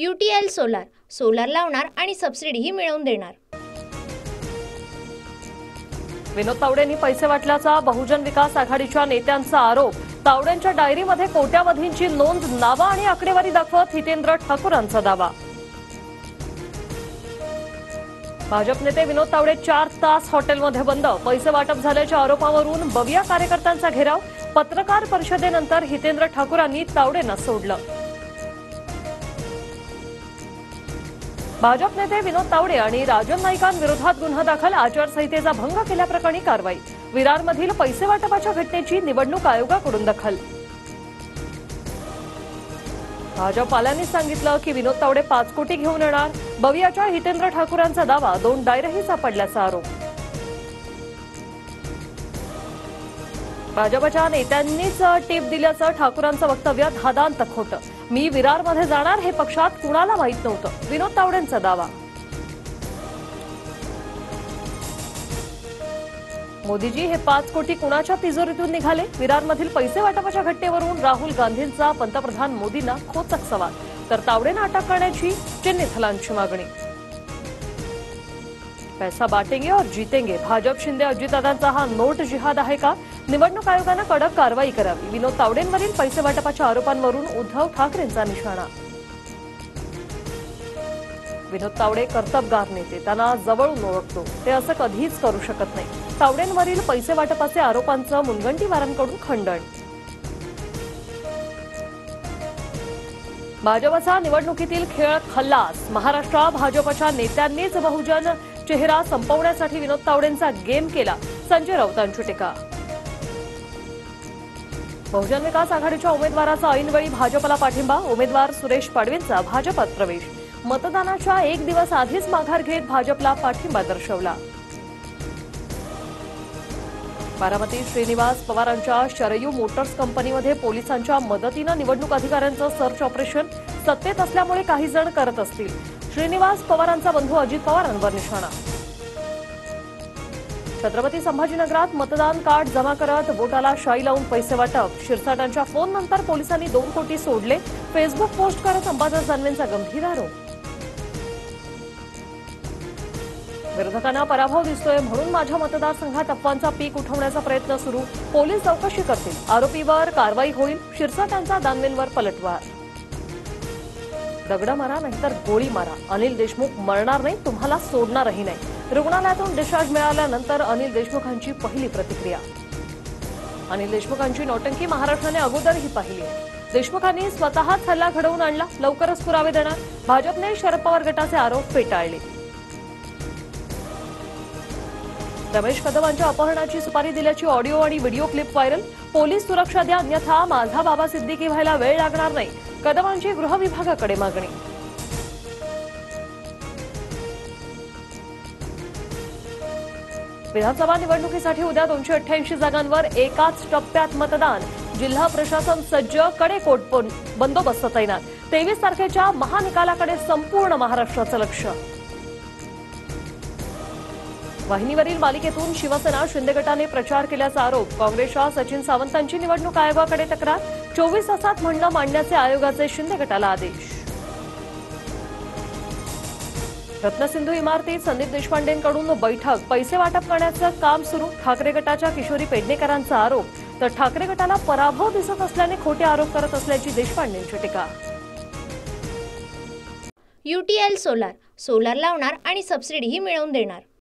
UTL solar solar लावणार आणि सबसिडीही मिळवून देणार। विनोद तावडेंनी पैसे वाटल्याचा बहुजन विकास आघाडीच्या नेत्यांचा आरोप। तावडेंच्या डायरीमध्ये कोट्यावधींची नोंद, नावा आणि आकडेवारी दाखवत हितेंद्र ठाकूरांचा दावा। भाजप नेते विनोद तावडे 4 तास हॉटेलमध्ये बंद, पैसे वाटप झाल्याच्या आरोपावरून बविया कार्यकर्त्यांचा घेराव। पत्रकार परिषदेनंतर हितेंद्र ठाकूरांनी तावडेंना सोडलं। भाजप नेते विनोद तावडे आणि राजन नाईकांविरोधात गुन्हा दाखल, आचारसंहितेचा भंग केल्याप्रकरणी कारवाई। विरारमधील पैसे वाटपाच्या घटनेची निवडणूक आयोगाकडून दखल। भाजपवाल्यांनी सांगितलं की विनोद तावडे 5 कोटी घेऊन येणार। बवियाच्या हितेंद्र ठाकूरांचा दावा, 2 डायरीही सापडल्याचा आरोप। भाजपच्या नेत्यांनीच टीप दिल्याचं ठाकूरांचं वक्तव्य, धादांत खोटं। मी विरारमध्ये जाणार हे पक्षात कुणाला माहीत नव्हतं, विनोद तावडेंचा दावा। मोदीजी हे 5 कोटी कुणाच्या तिजोरीतून निघाले? विरारमधील पैसे वाटपाच्या घटनेवरून राहुल गांधींचा पंतप्रधान मोदींना खोचक सवाल, तर तावडेंना अटक करण्याची चिन्नीथलांची मागणी। पैसा बांटेंगे और जीतेंगे, भाजप शिंदे अजितदादांचा हा नोट जिहाद आहे का? निवडणूक आयोगानं कडक कारवाई करावी। विनोद तावडेंवरील पैसे वाटपाच्या आरोपांवरून उद्धव ठाकरेंचा निशाणा। विनोद तावडे कर्तबगार नेते, त्यांना जवळून ओळखतो, ते असं कधीच करू शकत नाही। तावडेंवरील पैसे वाटपाचे आरोपांचं मुनगंटीवारांकडून खंडन। भाजपचा निवडणुकीतील खेळ खल्लास, महाराष्ट्रात भाजपच्या नेत्यांनीच बहुजन चेहरा संपवण्यासाठी विनोद तावडेंचा गेम केला, संजय राऊतांची टीका। बहुजन विकास आघाडीच्या उमेदवाराचा ऐनवेळी भाजपला पाठिंबा, उमेदवार सुरेश पाडवींचा भाजपात प्रवेश। मतदानाच्या 1 दिवस आधीच माघार घेत भाजपला पाठिंबा दर्शवला। बारामती श्रीनिवास पवारांच्या शरयू मोटर्स कंपनीमध्ये पोलिसांच्या मदतीनं निवडणूक अधिकाऱ्यांचं सर्च ऑपरेशन, सत्तेत असल्यामुळे काही जण करत असतील, श्रीनिवास पवारांचा बंधू अजित पवारांवर निशाणा। छत्रपती संभाजीनगरात मतदान कार्ड जमा करत वोटाला शाई लावून पैसे वाटप, शिरसाटांच्या फोननंतर पोलिसांनी 2 कोटी सोडले, फेसबुक पोस्ट करत अंबादास दानवेंचा गंभीर आरोप। विरोधकांना पराभव दिसतोय म्हणून माझ्या मतदारसंघात अफवांचा पीक उठवण्याचा प्रयत्न सुरू, पोलीस चौकशी करतील, आरोपीवर कारवाई होईल, शिरसाटांचा दानवेंवर पलटवार। दगड मारा नाहीतर गोळी मारा, अनिल देशमुख मरणार नाही, तुम्हाला सोडणारही नाही। रुग्णालयातून डिस्चार्ज मिळाल्यानंतर अनिल देशमुखांची पहिली प्रतिक्रिया। अनिल देशमुखांची नौटंकी महाराष्ट्राने अगोदरही पाहिली आहे। देशमुखांनी स्वतःच हल्ला घडवून आणला, लवकरच पुरावे देणार, भाजपने शरद पवार गटाचे आरोप फेटाळले। रमेश कदमांच्या अपहरणाची सुपारी दिल्याची ऑडिओ आणि व्हिडिओ क्लिप व्हायरल, पोलीस सुरक्षा द्या अन्यथा माझा बाबा सिद्दीकी व्हायला वेळ लागणार नाही, कदमांची गृह विभागाकडे मागणी। विधानसभा निवडणुकीसाठी उद्या 288 जागांवर एकाच टप्प्यात मतदान, जिल्हा प्रशासन सज्ज, कडेकोट बंदोबस्त तैनात। 23 तारखेच्या महानिकालाकडे संपूर्ण महाराष्ट्राचं लक्ष। वाहिनीवरील मालिकेतून शिवसेना शिंदे गटाने प्रचार केल्याचा आरोप, काँग्रेसच्या सचिन सावंतांची निवडणूक आयोगाकडे तक्रार, 24 तासात म्हणणं मांडण्याचे आयोगाचे शिंदे गटाला आदेश। रत्नसिंधू इमारतीत संदीप देशपांडेंकडून बैठक, पैसे वाटप करण्याचं काम सुरू, ठाकरे गटाच्या किशोरी पेडणेकरांचा आरोप, तर ठाकरे गटाला पराभव दिसत असल्याने खोटे आरोप करत असल्याची देशपांडेंची टीका। UTL सोलार सोलार लावणार आणि सबसिडीही मिळवून देणार।